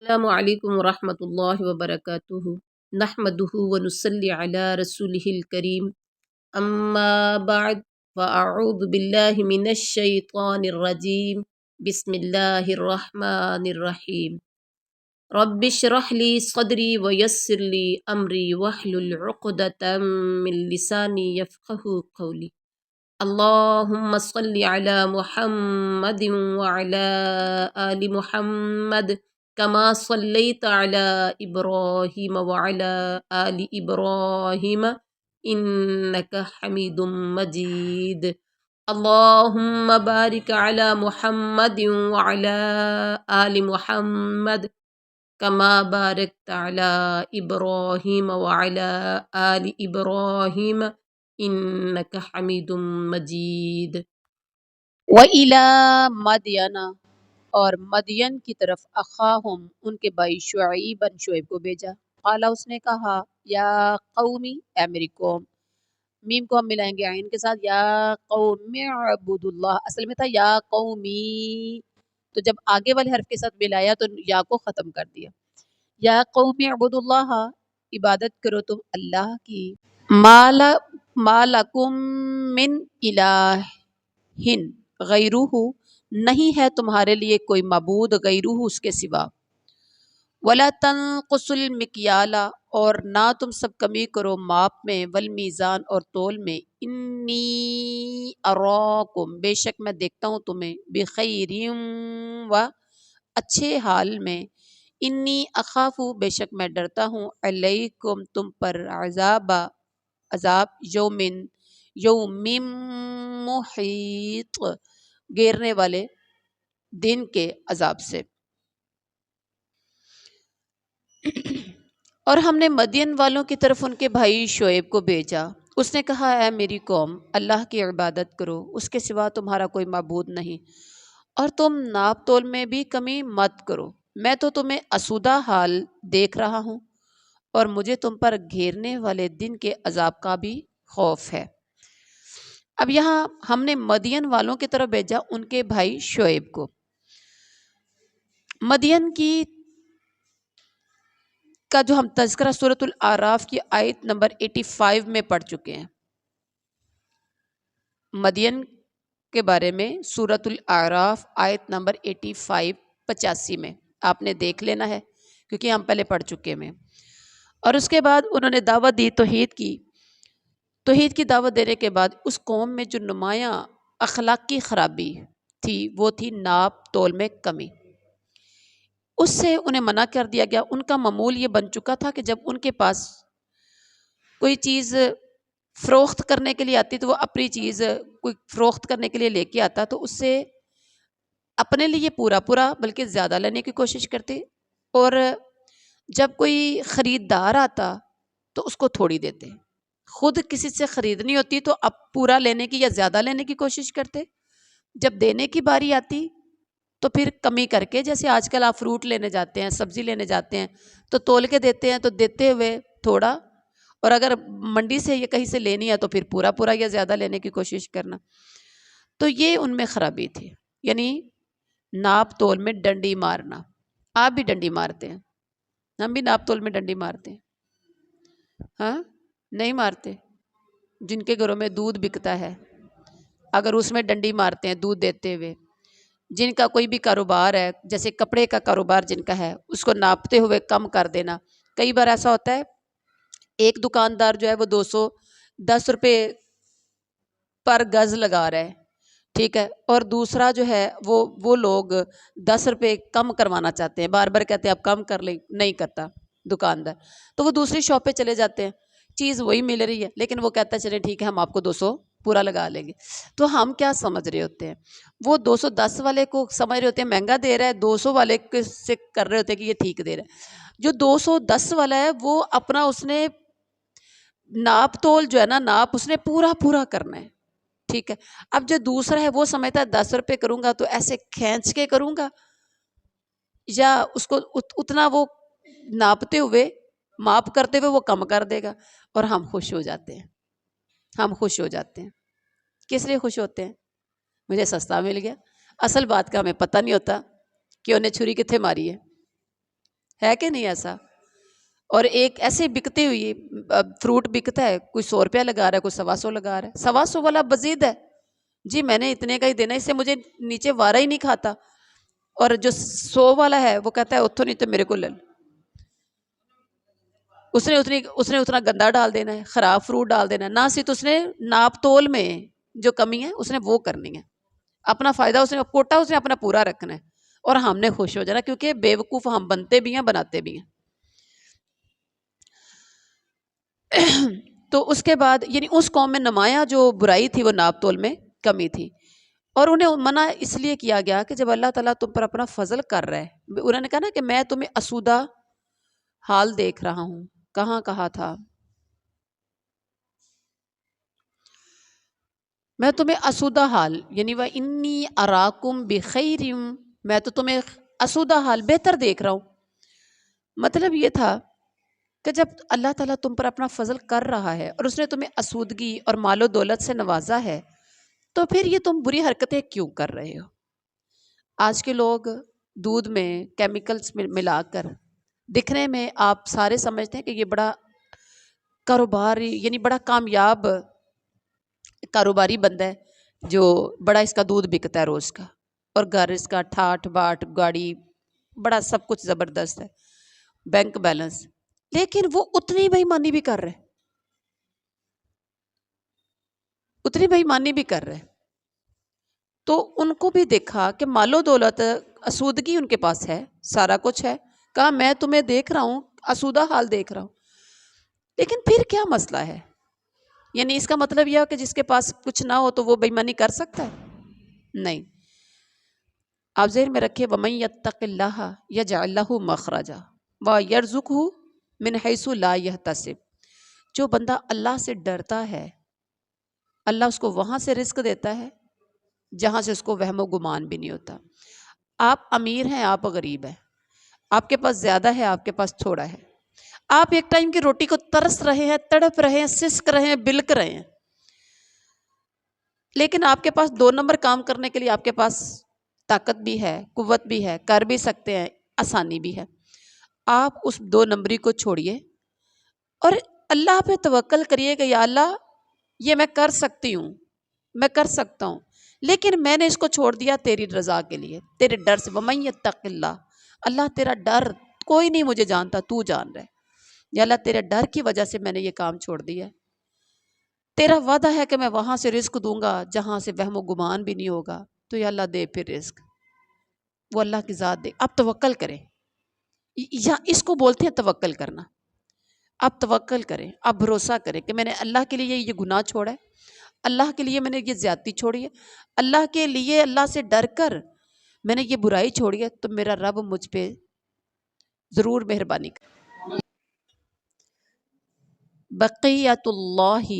السلام علیکم ورحمۃ اللہ وبرکاتہ نحمدہ ونصلی علی رسولہ الکریم اما بعد فاعوذ باللہ من الشیطان الرجیم بسم اللہ الرحمن الرحیم رب اشرح لی صدری ویسر لی امری واحلل عقدۃ من لسانی یفقہوا قولی اللہم صل علی محمد وعلی آل محمد کما صلیت علی ابراہیم وعلی آل ابراہیم انک حمید مجید اللہم بارک علی محمد وعلی آل محمد کما بارکت علی ابراہیم وعلی آل ابراہیم انک حمید مجید۔ وَإِلَىٰ مَدْيَنَ اور مدین کی طرف اخاہم ان کے بھائی شعیب کو بھیجا۔ قالا اس نے کہا یا قومی اے میری قوم، میم کو ہم ملائیں گے عین کے ساتھ، یا قوم اعبدوا اللہ، اصل میں تھا یا قومی، تو جب آگے والے حرف کے ساتھ ملایا تو یا کو ختم کر دیا۔ یا قوم اعبدوا اللہ، عبادت کرو تم اللہ کی، ما لکم من الہ غیرہ، نہیں ہے تمہارے لیے کوئی معبود غیرہ اس کے سوا، ولا تنقصوا المکیال، اور نہ تم سب کمی کرو ماپ میں، والمیزان اور تول میں، انی اراکم بے شک میں دیکھتا ہوں تمہیں، بخیر و اچھے حال میں، انی اخاف بے شک میں ڈرتا ہوں، علیکم تم پر، عذاب یوم محیط گھیرنے والے دن کے عذاب سے۔ اور ہم نے مدین والوں کی طرف ان کے بھائی شعیب کو بھیجا، اس نے کہا اے میری قوم، اللہ کی عبادت کرو، اس کے سوا تمہارا کوئی معبود نہیں، اور تم ناپ تول میں بھی کمی مت کرو، میں تو تمہیں آسودہ حال دیکھ رہا ہوں، اور مجھے تم پر گھیرنے والے دن کے عذاب کا بھی خوف ہے۔ اب یہاں ہم نے مدین والوں کی طرف بھیجا ان کے بھائی شعیب کو۔ مدین کا جو ہم تذکرہ سورۃ الاعراف کی آیت نمبر 85 میں پڑھ چکے ہیں، مدین کے بارے میں سورۃ الاعراف آیت نمبر 85 میں آپ نے دیکھ لینا ہے، کیونکہ ہم پہلے پڑھ چکے ہیں۔ اور اس کے بعد انہوں نے دعوت دی توحید کی دعوت دینے کے بعد اس قوم میں جو نمایاں اخلاقی خرابی تھی وہ تھی ناپ تول میں کمی، اس سے انہیں منع کر دیا گیا۔ ان کا معمول یہ بن چکا تھا کہ جب ان کے پاس کوئی چیز فروخت کرنے کے لیے آتی تو وہ اپنی چیز کوئی فروخت کرنے کے لیے لے کے آتا تو اس سے اپنے لیے پورا بلکہ زیادہ لینے کی کوشش کرتے، اور جب کوئی خریدار آتا تو اس کو تھوڑی دیتے، خود کسی سے خریدنی ہوتی تو اب پورا لینے کی یا زیادہ لینے کی کوشش کرتے، جب دینے کی باری آتی تو پھر کمی کر کے، جیسے آج کل آپ فروٹ لینے جاتے ہیں، سبزی لینے جاتے ہیں تو تول کے دیتے ہیں، تو دیتے ہوئے تھوڑا، اور اگر منڈی سے یا کہیں سے لینی ہے تو پھر پورا یا زیادہ لینے کی کوشش کرنا۔ تو یہ ان میں خرابی تھی، یعنی ناپ تول میں ڈنڈی مارنا۔ آپ بھی ڈنڈی مارتے ہیں، ہم بھی ناپ تول میں ڈنڈی مارتے ہیں، ہاں نہیں مارتے؟ جن کے گھروں میں دودھ بکتا ہے اگر اس میں ڈنڈی مارتے ہیں دودھ دیتے ہوئے، جن کا کوئی بھی کاروبار ہے، جیسے کپڑے کا کاروبار جن کا ہے، اس کو ناپتے ہوئے کم کر دینا۔ کئی بار ایسا ہوتا ہے ایک دکاندار جو ہے وہ 210 روپے پر گز لگا رہا ہے، ٹھیک ہے، اور دوسرا جو ہے وہ لوگ 10 روپے کم کروانا چاہتے ہیں، بار بار کہتے ہیں آپ کم کر لیں، نہیں کرتا دکاندار، تو وہ دوسری شاپ پہ چلے جاتے ہیں، چیز وہی مل رہی ہے لیکن وہ کہتا ہے چلے ٹھیک ہے ہم آپ کو 200 پورا لگا لیں گے۔ تو ہم کیا سمجھ رہے ہوتے ہیں، وہ 210 والے کو سمجھ رہے ہوتے ہیں مہنگا دے رہا ہے، 200 والے سے کر رہے ہوتے ہیں کہ یہ ٹھیک دے رہا ہے۔ جو 210 والا ہے وہ اپنا اس نے ناپ تول جو ہے نا، ناپ اس نے پورا کرنا ہے، ٹھیک ہے۔ اب جو دوسرا ہے وہ سمجھتا ہے 10 روپے کروں گا تو ایسے کھینچ کے کروں گا، یا اس کو اتنا وہ ناپتے ہوئے ماپ کرتے ہوئے وہ کم کر دے گا، اور ہم خوش ہو جاتے ہیں۔ کس لیے خوش ہوتے ہیں؟ مجھے سستا مل گیا۔ اصل بات کا ہمیں پتہ نہیں ہوتا کہ انہیں چھری کتنے ماری ہے، ہے کہ نہیں ایسا؟ اور ایک ایسے بکتے ہوئی فروٹ بکتا ہے، کوئی 100 روپیہ لگا رہا ہے، کوئی 125 لگا رہا ہے، 125 والا مزید ہے، جی میں نے اتنے کا ہی دینا، اس سے مجھے نیچے وارا ہی نہیں کھاتا. اور جو 100 والا ہے وہ کہتا ہے اتو نہیں تو میرے کو لے، اس نے اتنا گندا ڈال دینا ہے، خراب فروٹ ڈال دینا ہے، نہ صرف اس نے ناپ تول میں جو کمی ہے اس نے وہ کرنی ہے، اپنا فائدہ اس نے کوٹا اس نے اپنا پورا رکھنا ہے، اور ہم نے خوش ہو جانا، کیونکہ بیوقوف ہم بنتے بھی ہیں بناتے بھی ہیں. تو اس کے بعد یعنی اس قوم میں نمایاں جو برائی تھی وہ ناپ تول میں کمی تھی، اور انہیں منع اس لیے کیا گیا کہ جب اللہ تعالیٰ تم پر اپنا فضل کر رہا ہے، انہوں نے کہا نا کہ میں تمہیں اسودہ حال دیکھ رہا ہوں. کہاں کہا تھا؟ میں تمہیں اسودہ حال یعنی وَإِنِّي أَرَاكُمْ بِخَيْرٍ، میں تو تمہیں اسودہ حال بہتر دیکھ رہا ہوں. مطلب یہ تھا کہ جب اللہ تعالیٰ تم پر اپنا فضل کر رہا ہے اور اس نے تمہیں اسودگی اور مال و دولت سے نوازا ہے، تو پھر یہ تم بری حرکتیں کیوں کر رہے ہو؟ آج کے لوگ دودھ میں کیمیکلز ملا کر دکھنے میں آپ سارے سمجھتے ہیں کہ یہ بڑا کاروباری یعنی بڑا کامیاب کاروباری بندہ ہے جو بڑا اس کا دودھ بکتا ہے روز کا، اور گھر اس کا ٹھاٹ باٹ گاڑی بڑا سب کچھ زبردست ہے، بینک بیلنس، لیکن وہ اتنی بے ایمانی بھی کر رہے، اتنی بے ایمانی بھی کر رہے. تو ان کو بھی دیکھا کہ مال و دولت اسودگی ان کے پاس ہے، سارا کچھ ہے، کہا میں تمہیں دیکھ رہا ہوں اسودہ حال دیکھ رہا ہوں، لیکن پھر کیا مسئلہ ہے؟ یعنی اس کا مطلب یہ ہے کہ جس کے پاس کچھ نہ ہو تو وہ بے ایمانی کر سکتا ہے؟ نہیں. آپ ذہن میں رکھیں وَمَن يَتَّقِ اللَّهَ يَجْعَل لَّهُ مَخْرَجًا وَيَرْزُقْهُ مِنْ حَيْثُ لَا يَحْتَسِبُ، جو بندہ اللہ سے ڈرتا ہے اللہ اس کو وہاں سے رزق دیتا ہے جہاں سے اس کو وہم و گمان بھی نہیں ہوتا. آپ امیر ہیں، آپ غریب ہیں، آپ کے پاس زیادہ ہے، آپ کے پاس تھوڑا ہے، آپ ایک ٹائم کی روٹی کو ترس رہے ہیں، تڑپ رہے ہیں، سسک رہے ہیں، بلک رہے ہیں، لیکن آپ کے پاس 2 نمبر کام کرنے کے لیے آپ کے پاس طاقت بھی ہے، قوت بھی ہے، کر بھی سکتے ہیں، آسانی بھی ہے. آپ اس 2 نمبری کو چھوڑیے اور اللہ پہ توکل کریے کہ یا اللہ یہ میں کر سکتی ہوں، میں کر سکتا ہوں، لیکن میں نے اس کو چھوڑ دیا تیری رضا کے لیے، تیرے ڈر سے. وَمَن يَتَّقِ اللَّهَ، اللہ تیرا ڈر، کوئی نہیں مجھے جانتا، تو جان رہے، یا اللہ تیرے ڈر کی وجہ سے میں نے یہ کام چھوڑ دیا ہے، تیرا وعدہ ہے کہ میں وہاں سے رزق دوں گا جہاں سے وہم و گمان بھی نہیں ہوگا، تو یا اللہ دے پھر رزق. وہ اللہ کی ذات دے. آپ توکل کریں، یا اس کو بولتے ہیں توکل کرنا. آپ توکل کریں، آپ بھروسہ کریں کہ میں نے اللہ کے لیے یہ گناہ چھوڑا ہے، اللہ کے لیے میں نے یہ زیادتی چھوڑی ہے، اللہ کے لیے اللہ سے ڈر کر میں نے یہ برائی چھوڑی ہے، تو میرا رب مجھ پہ ضرور مہربانی کر. بقیت اللہ،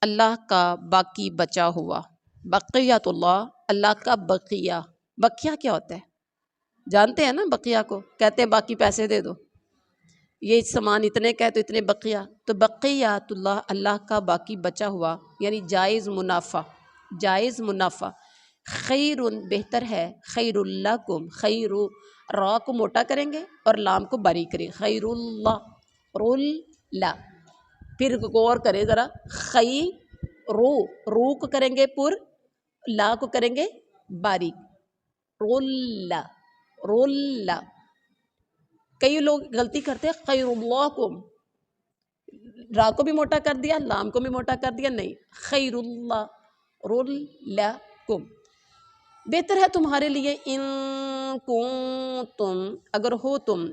اللہ کا باقی بچا ہوا. بقیت اللہ، اللہ کا بقیہ. بقیہ کیا ہوتا ہے؟ جانتے ہیں نا بقیہ کو؟ کہتے ہیں باقی پیسے دے دو، یہ سامان اتنے کا ہے تو اتنے بقیہ. تو بقیات اللہ، اللہ کا باقی بچا ہوا یعنی جائز منافع. جائز منافع خیر بہتر ہے، خیر لکم، خیر را کو موٹا کریں گے اور لام کو باریک کریں گے، خیر اللہ اللہ. پھر غور کریں ذرا، رو کو کریں گے پر، لا کو کریں گے باریک، رولا. کئی لوگ غلطی کرتے ہیں خیر اللہ کو، را کو بھی موٹا کر دیا، لام کو بھی موٹا کر دیا، نہیں، خیر اللہ رولکم، بہتر ہے تمہارے لیے، ان کنتم، اگر ہو تم.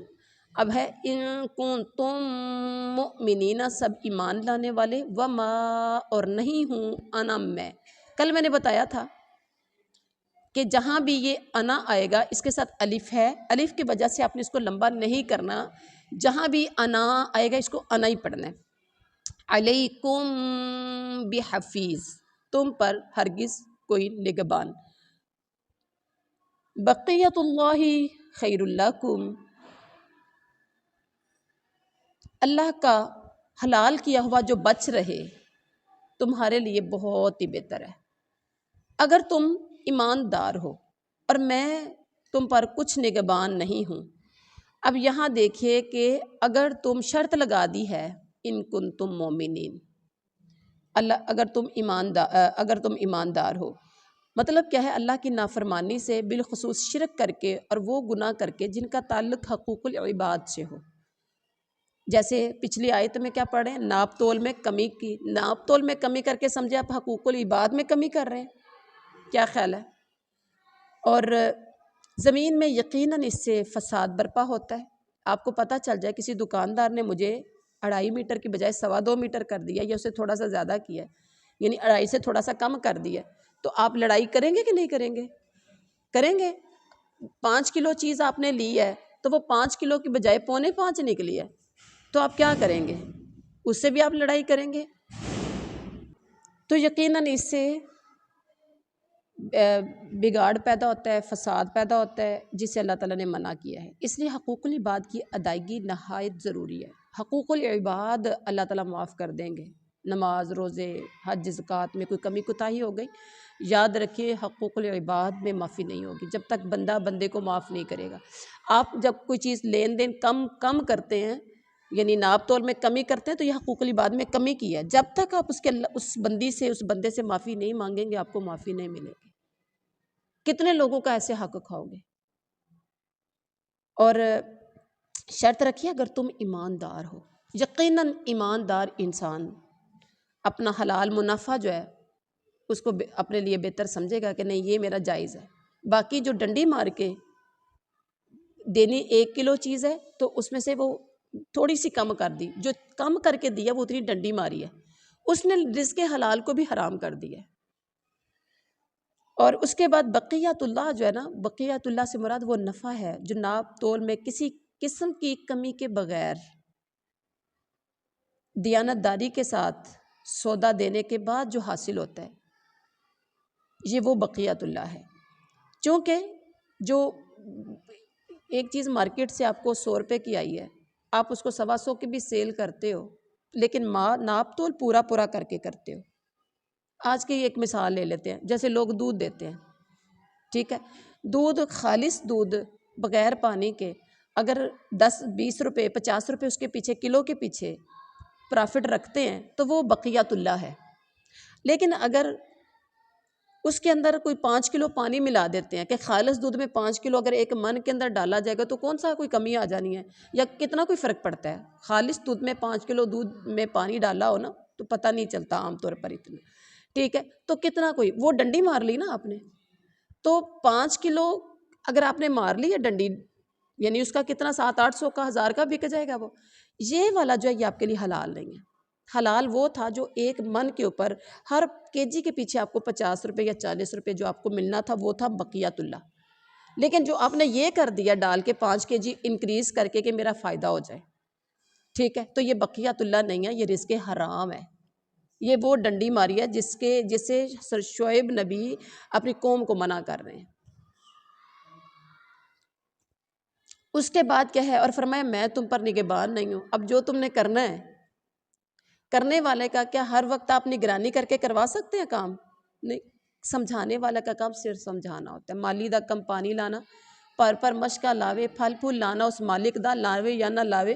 اب ہے ان کنتم مؤمنین، سب ایمان لانے والے، وما، اور نہیں ہوں، انا میں. کل میں نے بتایا تھا کہ جہاں بھی یہ انا آئے گا اس کے ساتھ الف ہے، الف کی وجہ سے آپ نے اس کو لمبا نہیں کرنا، جہاں بھی انا آئے گا اس کو انا ہی پڑھنا ہے. علیکم بحفیظ، تم پر ہرگز کوئی نگہبان. بقیت اللہ خیر لکم، اللہ کا حلال کیا ہوا جو بچ رہے تمہارے لیے بہت ہی بہتر ہے. اگر تم ایماندار ہو اور میں تم پر کچھ نگہبان نہیں ہوں، اب یہاں دیکھیے کہ اگر تم شرط لگا دی ہے ان کنتم مومنین، اللہ اگر تم ایماندار ہو، مطلب کیا ہے؟ اللہ کی نافرمانی سے بالخصوص شرک کر کے اور وہ گناہ کر کے جن کا تعلق حقوق العباد سے ہو. جیسے پچھلی آیت میں کیا پڑھیں؟ ناپ تول میں کمی کی. ناپ تول میں کمی کر کے سمجھے آپ حقوق العباد میں کمی کر رہے ہیں، کیا خیال ہے؟ اور زمین میں یقیناً اس سے فساد برپا ہوتا ہے. آپ کو پتہ چل جائے کسی دکاندار نے مجھے 2.5 میٹر کی بجائے 2.25 میٹر کر دیا یا اسے تھوڑا سا زیادہ کیا ہے، یعنی 2.5 سے تھوڑا سا کم کر دیا، تو آپ لڑائی کریں گے کہ نہیں کریں گے؟ کریں گے. 5 کلو چیز آپ نے لی ہے تو وہ 5 کلو کی بجائے 4.25 نکلی ہے، تو آپ کیا کریں گے؟ اس سے بھی آپ لڑائی کریں گے. تو یقیناً اس سے بگاڑ پیدا ہوتا ہے، فساد پیدا ہوتا ہے، جسے اللہ تعالیٰ نے منع کیا ہے. اس لیے حقوق العباد کی ادائیگی نہایت ضروری ہے. حقوق العباد اللہ تعالیٰ معاف کر دیں گے. نماز، روزے، حج، زکوٰۃ میں کوئی کمی کوتاہی ہو گئی، یاد رکھیے حقوق العباد میں معافی نہیں ہوگی جب تک بندہ بندے کو معاف نہیں کرے گا. آپ جب کوئی چیز لین دین کم کرتے ہیں، یعنی ناپ تول میں کمی کرتے ہیں، تو یہ حقوق العباد میں کمی کی ہے. جب تک آپ اس بندے سے معافی نہیں مانگیں گے، آپ کو معافی نہیں ملے گی. کتنے لوگوں کا ایسے حق کھاؤ گے؟ اور شرط رکھیے اگر تم ایماندار ہو. یقیناً ایماندار انسان اپنا حلال منافع جو ہے اس کو اپنے لیے بہتر سمجھے گا کہ نہیں یہ میرا جائز ہے. باقی جو ڈنڈی مار کے دینی 1 کلو چیز ہے تو اس میں سے وہ تھوڑی سی کم کر دی، جو کم کر کے دیا وہ اتنی ڈنڈی ماری ہے، اس نے رزق حلال کو بھی حرام کر دیا ہے. اور اس کے بعد بقیت اللہ جو ہے نا، بقیت اللہ سے مراد وہ نفع ہے جو ناپ تول میں کسی قسم کی کمی کے بغیر دیانت داری کے ساتھ سودا دینے کے بعد جو حاصل ہوتا ہے، یہ وہ بقیت اللہ ہے. چونکہ جو ایک چیز مارکیٹ سے آپ کو 100 روپے کی آئی ہے، آپ اس کو 125 کی بھی سیل کرتے ہو، لیکن ناپ تول پورا کر کے کرتے ہو. آج کی ایک مثال لے لیتے ہیں، جیسے لوگ دودھ دیتے ہیں، ٹھیک ہے، دودھ خالص دودھ بغیر پانی کے اگر 10-20 روپے 50 روپے اس کے پیچھے کلو کے پیچھے پرافٹ رکھتے ہیں تو وہ بقیت اللہ ہے. لیکن اگر اس کے اندر کوئی 5 کلو پانی ملا دیتے ہیں کہ خالص دودھ میں 5 کلو اگر ایک من کے اندر ڈالا جائے گا تو کون سا کوئی کمی آ جانی ہے یا کتنا کوئی فرق پڑتا ہے؟ خالص دودھ میں 5 کلو دودھ میں پانی ڈالا ہو نا تو پتہ نہیں چلتا عام طور پر اتنا، ٹھیک ہے. تو کتنا کوئی وہ ڈنڈی مار لی نا آپ نے، تو 5 کلو اگر آپ نے مار لی ہے ڈنڈی، یعنی اس کا کتنا 700-800 کا 1000 کا بک جائے گا. وہ یہ والا جو ہے یہ آپ کے لیے حلال نہیں ہے. حلال وہ تھا جو ایک من کے اوپر ہر کے جی کے پیچھے آپ کو 50 روپے یا 40 روپے جو آپ کو ملنا تھا وہ تھا بقیت اللہ. لیکن جو آپ نے یہ کر دیا ڈال کے 5 کے جی انکریز کر کے کہ میرا فائدہ ہو جائے، ٹھیک ہے، تو یہ بقیت اللہ نہیں ہے، یہ رزق حرام ہے. یہ وہ ڈنڈی ماری ہے جسے شعیب نبی اپنی قوم کو منع کر رہے ہیں. اس کے بعد کیا ہے؟ اور فرمایا میں تم پر نگہبان نہیں ہوں. اب جو تم نے کرنا ہے، کرنے والے کا کیا ہر وقت آپ نگرانی کر کے کروا سکتے ہیں کام؟ نہیں. سمجھانے والا کا کام صرف سمجھانا ہوتا ہے. مالی دا کم پانی لانا، پر مشکا لاوے، پھل پھول لانا اس مالک دا، لاوے یا نہ لاوے،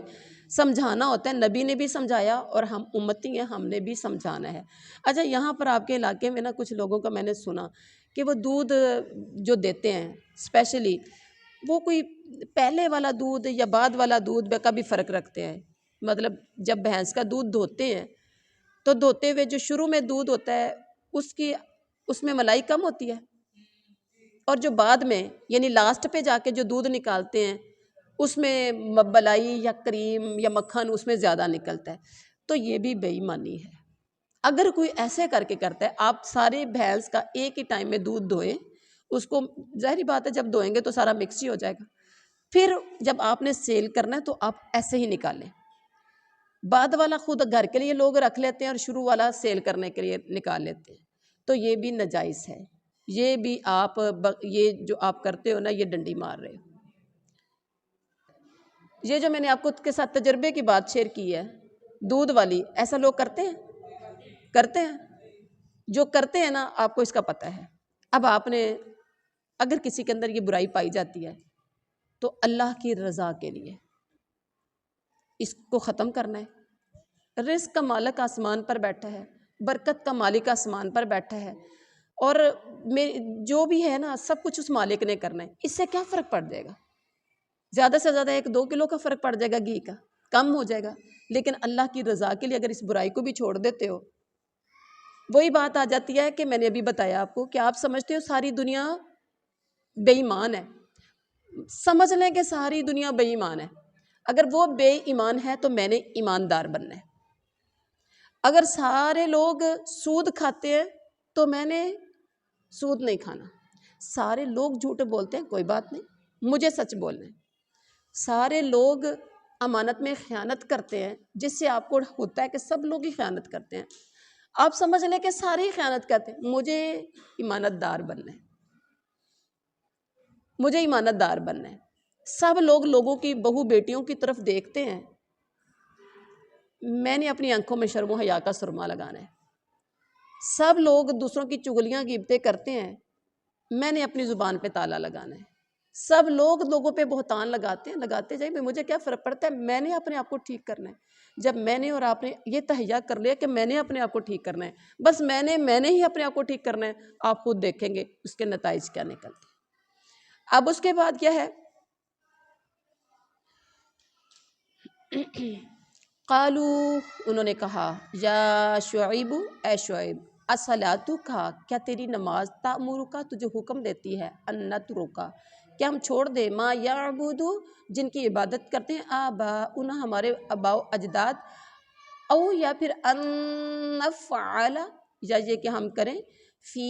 سمجھانا ہوتا ہے. نبی نے بھی سمجھایا اور ہم امتی ہیں، ہم نے بھی سمجھانا ہے. اچھا یہاں پر آپ کے علاقے میں نا کچھ لوگوں کا میں نے سنا کہ وہ دودھ جو دیتے ہیں اسپیشلی وہ کوئی پہلے والا دودھ یا بعد والا دودھ کا بھی فرق رکھتے ہیں. مطلب جب بھینس کا دودھ دھوتے ہیں تو دھوتے ہوئے جو شروع میں دودھ ہوتا ہے اس میں ملائی کم ہوتی ہے، اور جو بعد میں یعنی لاسٹ پہ جا کے جو دودھ نکالتے ہیں اس میں ملائی یا کریم یا مکھن اس میں زیادہ نکلتا ہے. تو یہ بھی بے ایمانی ہے. اگر کوئی ایسے کر کے کرتا ہے، آپ سارے بھینس کا ایک ہی ٹائم میں دودھ دھوئیں، اس کو ظاہری بات ہے جب دھوئیں گے تو سارا مکس ہی ہو جائے گا. پھر جب آپ نے سیل کرنا ہے تو آپ ایسے ہی نکالیں. بعد والا خود گھر کے لیے لوگ رکھ لیتے ہیں اور شروع والا سیل کرنے کے لیے نکال لیتے ہیں، تو یہ بھی ناجائز ہے. یہ بھی یہ جو آپ کرتے ہو نا یہ ڈنڈی مار رہے ہو. یہ جو میں نے آپ کو کے ساتھ تجربے کی بات شیئر کی ہے دودھ والی، ایسا لوگ کرتے ہیں جو کرتے ہیں نا آپ کو اس کا پتہ ہے. اب آپ نے اگر کسی کے اندر یہ برائی پائی جاتی ہے تو اللہ کی رضا کے لیے اس کو ختم کرنا ہے۔ رزق کا مالک آسمان پر بیٹھا ہے، برکت کا مالک آسمان پر بیٹھا ہے، اور جو بھی ہے نا سب کچھ اس مالک نے کرنا ہے۔ اس سے کیا فرق پڑ جائے گا؟ زیادہ سے زیادہ 1-2 کلو کا فرق پڑ جائے گا، گھی کا کم ہو جائے گا، لیکن اللہ کی رضا کے لیے اگر اس برائی کو بھی چھوڑ دیتے ہو، وہی بات آ جاتی ہے کہ میں نے ابھی بتایا آپ کو کہ آپ سمجھتے ہو ساری دنیا بے ایمان ہے، سمجھ لیں کہ ساری دنیا بے ایمان ہے۔ اگر وہ بے ایمان ہے تو میں نے ایماندار بننا ہے۔ اگر سارے لوگ سود کھاتے ہیں تو میں نے سود نہیں کھانا۔ سارے لوگ جھوٹ بولتے ہیں، کوئی بات نہیں، مجھے سچ بولنا ہے۔ سارے لوگ امانت میں خیانت کرتے ہیں، جس سے آپ کو ہوتا ہے کہ سب لوگ ہی خیانت کرتے ہیں، آپ سمجھ لیں کہ سارے ہی خیانت کرتے ہیں، مجھے ایمانت دار بننا ہے، مجھے ایمانت دار بننا ہے۔ سب لوگ لوگوں کی بہو بیٹیوں کی طرف دیکھتے ہیں، میں نے اپنی آنکھوں میں شرم و حیا کا سرما لگانا ہے۔ سب لوگ دوسروں کی چغلیاں غیبتیں کرتے ہیں، میں نے اپنی زبان پہ تالا لگانا ہے۔ سب لوگ لوگوں پہ بہتان لگاتے ہیں، لگاتے جائیں، مجھے کیا فرق پڑتا ہے، میں نے اپنے آپ کو ٹھیک کرنا ہے۔ جب میں نے اور آپ نے یہ تہیہ کر لیا کہ میں نے اپنے آپ کو ٹھیک کرنا ہے، بس میں نے ہی اپنے آپ کو ٹھیک کرنا ہے، آپ خود دیکھیں گے اس کے نتائج کیا نکلتے ہیں۔ اب اس کے بعد کیا ہے؟ قالو، انہوں نے کہا، یا شعیب، اے شعیب، الصلاۃ کا، کیا تیری نماز، تأمرک، تجھے حکم دیتی ہے، ان نترک، کیا ہم چھوڑ دیں، ما یعبد، جن کی عبادت کرتے ہیں، آباؤنا، ہمارے آباء و اجداد، او یا پھر ان نفعل، یا یہ کہ ہم کریں، فی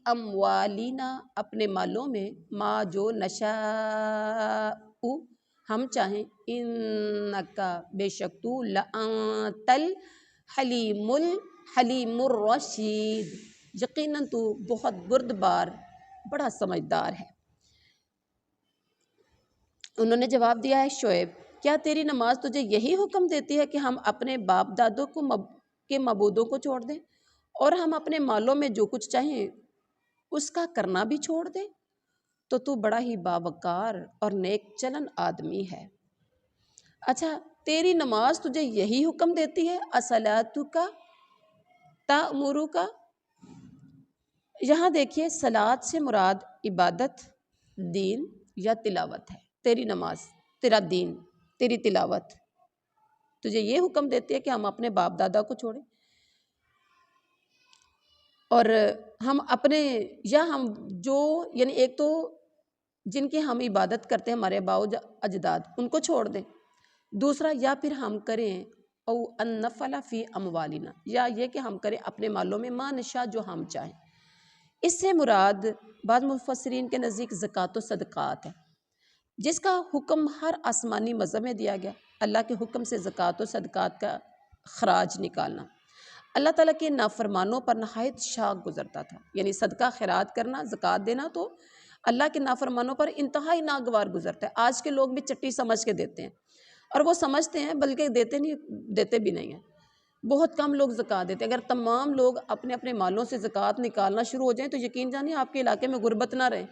اموالنا، اپنے مالوں میں، ما جو نشاء، ہم چاہیں، انکا، بے شک تو، لانت الحلیم الرشید، یقیناً تو بہت بردبار، بڑا سمجھدار ہے۔ انہوں نے جواب دیا ہے، شعیب، کیا تیری نماز تجھے یہی حکم دیتی ہے کہ ہم اپنے باپ دادوں کے معبودوں کو چھوڑ دیں اور ہم اپنے مالوں میں جو کچھ چاہیں اس کا کرنا بھی چھوڑ دیں؟ تو بڑا ہی باوقار اور نیک چلن آدمی ہے۔ اچھا، تیری نماز تجھے یہی حکم دیتی ہے، الصلاۃ تأمرک، یہاں دیکھیے صلاۃ سے مراد عبادت، دین یا تلاوت ہے۔ تیری نماز، تیرا دین، تیری تلاوت تجھے یہ حکم دیتی ہے کہ ہم اپنے باپ دادا کو چھوڑیں اور ہم اپنے، یا ہم جو، یعنی ایک تو جن کی ہم عبادت کرتے ہیں ہمارے آباء و اجداد، ان کو چھوڑ دیں، دوسرا یا پھر ہم کریں، او ان نفعل فی اموالنا، یا یہ کہ ہم کریں اپنے مالوں میں ما نشاء، جو ہم چاہیں۔ اس سے مراد بعض مفسرین کے نزدیک زکوٰۃ و صدقات ہے، جس کا حکم ہر آسمانی مذہب میں دیا گیا، اللہ کے حکم سے زکوٰۃ و صدقات کا خراج نکالنا اللہ تعالیٰ کے نافرمانوں پر نہایت شاق گزرتا تھا، یعنی صدقہ خیرات کرنا، زکوٰۃ دینا تو اللہ کے نافرمانوں پر انتہائی ناگوار گزرتا ہے۔ آج کے لوگ بھی چٹی سمجھ کے دیتے ہیں، اور وہ سمجھتے ہیں بلکہ دیتے بھی نہیں ہیں، بہت کم لوگ زکوٰۃ دیتے ہیں۔ اگر تمام لوگ اپنے اپنے مالوں سے زکوٰۃ نکالنا شروع ہو جائیں تو یقین جانیے آپ کے علاقے میں غربت نہ رہے،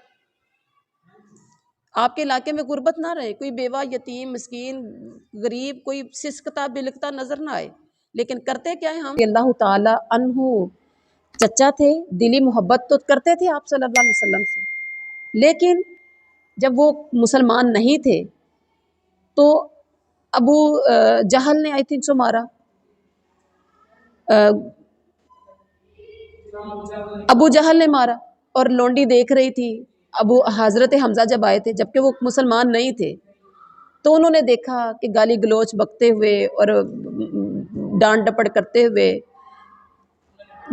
آپ کے علاقے میں غربت نہ رہے، کوئی بیوہ، یتیم، مسکین، غریب، کوئی سسکتا بلکتا نظر نہ آئے۔ لیکن کرتے کیا ہے ہم؟ اللہ تعالیٰ عنہ چچا تھے، دلی محبت تو کرتے تھے آپ صلی اللہ علیہ وسلم سے، لیکن جب وہ مسلمان نہیں تھے تو ابو جہل نے مارا، ابو جہل نے مارا، اور لونڈی دیکھ رہی تھی، حضرت حمزہ جب آئے تھے، جبکہ وہ مسلمان نہیں تھے، تو انہوں نے دیکھا کہ گالی گلوچ بکتے ہوئے اور ڈانٹ ڈپٹ کرتے ہوئے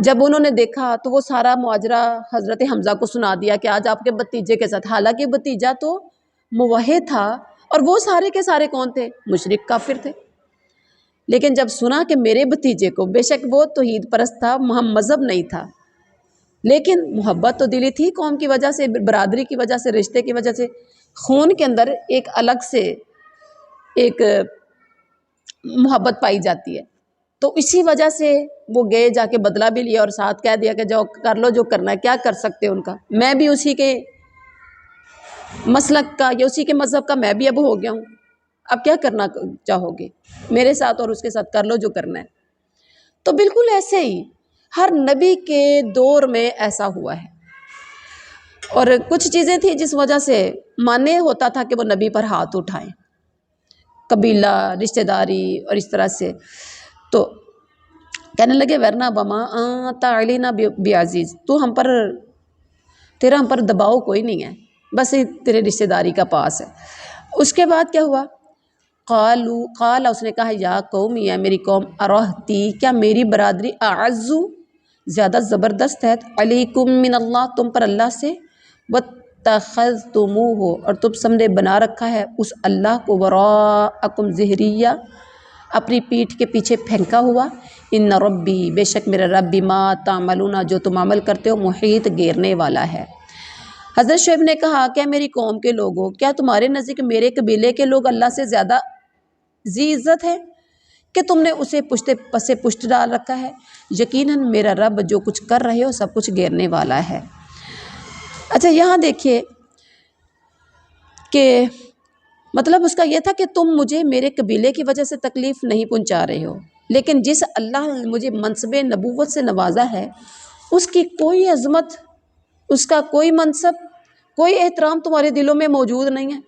جب انہوں نے دیکھا تو وہ سارا ماجرا حضرت حمزہ کو سنا دیا کہ آج آپ کے بھتیجے کے ساتھ، حالانکہ بھتیجا تو موحد تھا، اور وہ سارے کے سارے کون تھے؟ مشرک، کافر تھے۔ لیکن جب سنا کہ میرے بھتیجے کو، بے شک وہ توحید پرست تھا، مذہب نہیں تھا، لیکن محبت تو دلی تھی، قوم کی وجہ سے، برادری کی وجہ سے، رشتے کی وجہ سے، خون کے اندر ایک الگ سے ایک محبت پائی جاتی ہے، تو اسی وجہ سے وہ گئے، جا کے بدلہ بھی لیا اور ساتھ کہہ دیا کہ جاؤ کر لو جو کرنا ہے، کیا کر سکتے ان کا، میں بھی اسی کے مسلک کا یا اسی کے مذہب کا میں بھی اب ہو گیا ہوں، اب کیا کرنا چاہو گے میرے ساتھ اور اس کے ساتھ، کر لو جو کرنا ہے۔ تو بالکل ایسے ہی ہر نبی کے دور میں ایسا ہوا ہے، اور کچھ چیزیں تھیں جس وجہ سے مانے ہوتا تھا کہ وہ نبی پر ہاتھ اٹھائیں، قبیلہ، رشتہ داری اور اس طرح سے، تو کہنے لگے ورنہ بما انت علینا بعزیز، تو ہم پر، تیرا ہم پر دباؤ کوئی نہیں ہے، بس تیرے رشتہ داری کا پاس ہے۔ اس کے بعد کیا ہوا؟ قال اس نے کہا یا قوم، یا میری قوم، ارہتی، کیا میری برادری، اعزو، زیادہ زبردست ہے، علیکم من اللہ، تم پر اللہ سے، واتخذتموہ، اور تم سب نے بنا رکھا ہے اس اللہ کو، وراءکم ظہریہ، اپنی پیٹھ کے پیچھے پھینکا ہوا، ان ربی، بے شک میرا رب، بما تعملون، جو تم عمل کرتے ہو، محیط، گھیرنے والا ہے۔ حضرت شعیب نے کہا کہ میری قوم کے لوگوں، کیا تمہارے نزدیک میرے قبیلے کے لوگ اللہ سے زیادہ ذی عزت ہے کہ تم نے اسے پسے پشت ڈال رکھا ہے؟ یقیناً میرا رب جو کچھ کر رہے ہو سب کچھ گھیرنے والا ہے۔ اچھا یہاں دیکھیے کہ مطلب اس کا یہ تھا کہ تم مجھے میرے قبیلے کی وجہ سے تکلیف نہیں پہنچا رہے ہو، لیکن جس اللہ نے مجھے منصب نبوت سے نوازا ہے، اس کی کوئی عظمت، اس کا کوئی منصب، کوئی احترام تمہارے دلوں میں موجود نہیں ہے،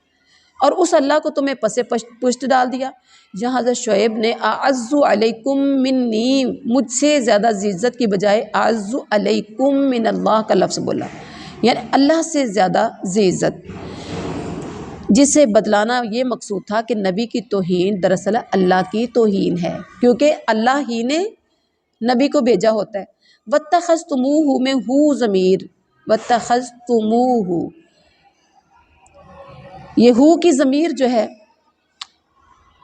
اور اس اللہ کو تمہیں پسے پشت ڈال دیا۔ جہاں حضرت شعیب نے اعز علیکم منی، مجھ سے زیادہ عزت کی بجائے اعز علیکم من اللہ کا لفظ بولا، یعنی اللہ سے زیادہ عزت، جس سے بدلانا یہ مقصود تھا کہ نبی کی توہین دراصل اللہ کی توہین ہے، کیونکہ اللہ ہی نے نبی کو بھیجا ہوتا ہے۔ واتخذتموہ میں ہو ضمیر، واتخذتموہ، یہ ہو کی ضمیر جو ہے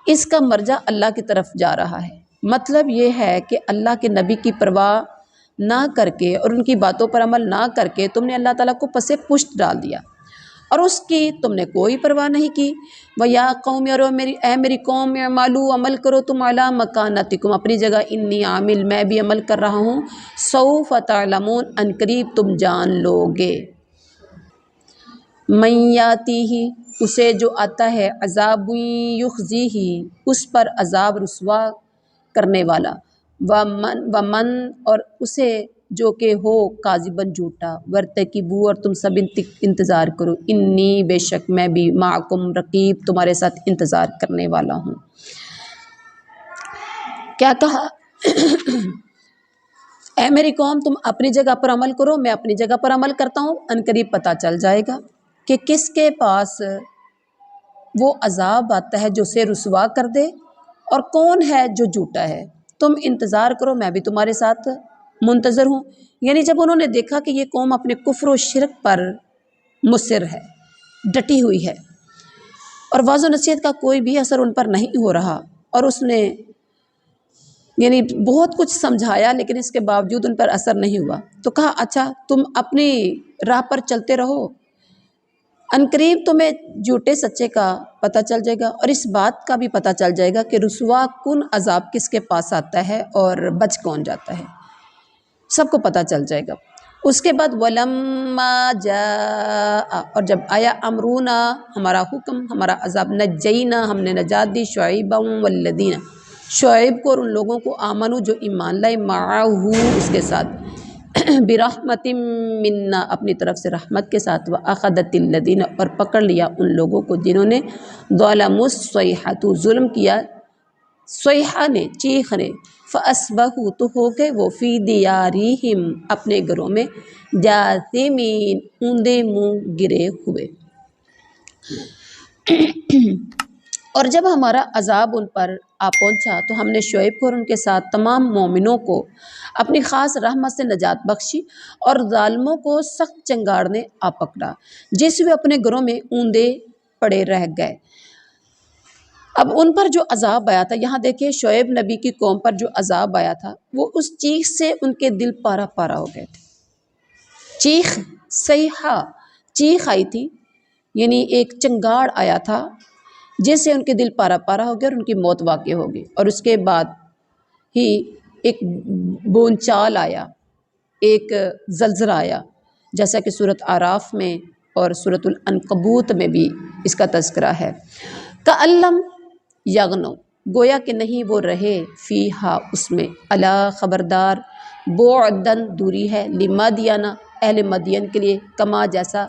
اس کا مرجع اللہ کی طرف جا رہا ہے، مطلب یہ ہے کہ اللہ کے نبی کی پرواہ نہ کر کے اور ان کی باتوں پر عمل نہ کر کے تم نے اللہ تعالیٰ کو پسے پشت ڈال دیا، اور اس کی تم نے کوئی پرواہ نہیں کی۔ وَيَا قَوْمِ، اور اے میری قوم، اعْمَلُوا، عمل کرو تم، عَلَىٰ مَكَانَتِكُمْ، اپنی جگہ، انی عامل، میں بھی عمل کر رہا ہوں، سَوْفَ تَعْلَمُونَ، ان قریب تم جان لو گے۔ مَن یاتیہ، اسے جو آتا ہے، عذاب یخزیہ، اس پر عذاب رسوا کرنے والا، ومن، اور اسے جو کہ ہو کاذباً جھوٹا، ورتقبوا، اور تم سب انتظار کرو، انی، بے شک میں بھی، معکم، رقیب، تمہارے ساتھ انتظار کرنے والا ہوں۔ کیا کہا؟ اے میری قوم، تم اپنی جگہ پر عمل کرو، میں اپنی جگہ پر عمل کرتا ہوں، ان قریب پتہ چل جائے گا کہ کس کے پاس وہ عذاب آتا ہے جو اسے رسوا کر دے، اور کون ہے جو جھوٹا ہے۔ تم انتظار کرو، میں بھی تمہارے ساتھ منتظر ہوں۔ یعنی جب انہوں نے دیکھا کہ یہ قوم اپنے کفر و شرک پر مصر ہے، ڈٹی ہوئی ہے، اور واعظ و نصیحت کا کوئی بھی اثر ان پر نہیں ہو رہا، اور اس نے یعنی بہت کچھ سمجھایا لیکن اس کے باوجود ان پر اثر نہیں ہوا، تو کہا اچھا تم اپنی راہ پر چلتے رہو، عنقریب تمہیں جھوٹے سچے کا پتہ چل جائے گا، اور اس بات کا بھی پتہ چل جائے گا کہ رسوا کن عذاب کس کے پاس آتا ہے اور بچ کون جاتا ہے، سب کو پتہ چل جائے گا۔ اس کے بعد وَلَمَّا جَاءَ، اور جب آیا، امرونا، ہمارا حکم، ہمارا عذاب، نجینا، ہم نے نجات دی، شعیبا والذین، شعیب کو اور ان لوگوں کو، آمنو، جو ایمان لائے، معہو، اس کے ساتھ، برحمت منا، اپنی طرف سے رحمت کے ساتھ، وَأَخَذَتِ الَّذِينَ، اور پکڑ لیا ان لوگوں کو جنہوں نے، ظَلَمُوا الصَّيْحَةُ، ظلم کیا صیحہ نے، چیخ نے، فَأَصْبَحُوا، تو ہو گئے وہ، فِي دِيَارِهِمْ، اپنے گھروں میں، جاثمین، اوندے منہ گرے ہوئے۔ اور جب ہمارا عذاب ان پر آ پہنچا تو ہم نے شعیب کو اور ان کے ساتھ تمام مومنوں کو اپنی خاص رحمت سے نجات بخشی، اور ظالموں کو سخت چنگاڑ نے آ پکڑا، جس وہ اپنے گھروں میں اوندے پڑے رہ گئے۔ اب ان پر جو عذاب آیا تھا، یہاں دیکھیں شعیب نبی کی قوم پر جو عذاب آیا تھا، وہ اس چیخ سے ان کے دل پارا پارا ہو گئے تھے۔ چیخ، صیحہ، چیخ آئی تھی، یعنی ایک چنگاڑ آیا تھا جس سے ان کے دل پارا پارا ہو گیا اور ان کی موت واقع ہو گئی، اور اس کے بعد ہی ایک بونچال آیا، ایک زلزلہ آیا، جیسا کہ سورۃ اعراف میں اور سورۃ العنکبوت میں بھی اس کا تذکرہ ہے۔ کَأَلَّمْ یغنو، گویا کہ نہیں وہ رہے، فیہا اس میں، الا خبردار، بعدن دوری ہے، لمدینہ اہل مدین کے لیے، کما جیسا،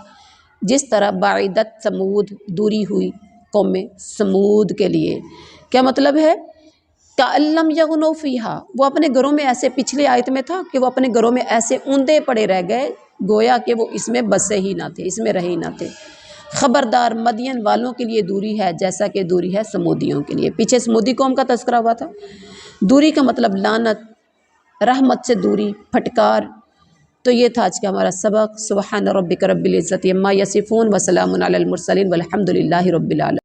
جس طرح بعیدت سمود دوری ہوئی قوم سمود کے لیے۔ کیا مطلب ہے؟ کَأَلَّمْ یغنو فیہا، وہ اپنے گھروں میں ایسے، پچھلے آیت میں تھا کہ وہ اپنے گھروں میں ایسے اوندے پڑے رہ گئے گویا کہ وہ اس میں بسے ہی نہ تھے، اس میں رہے ہی نہ تھے۔ خبردار، مدین والوں کے لیے دوری ہے جیسا کہ دوری ہے سمودیوں کے لیے۔ پیچھے سمودی قوم کا تذکرہ ہوا تھا۔ دوری کا مطلب لعنت، رحمت سے دوری، پھٹکار۔ تو یہ تھا آج کا ہمارا سبق۔ سبحان ربک رب العزت عما یصفون وسلام علی المرسلین والحمد للہ رب العالمین۔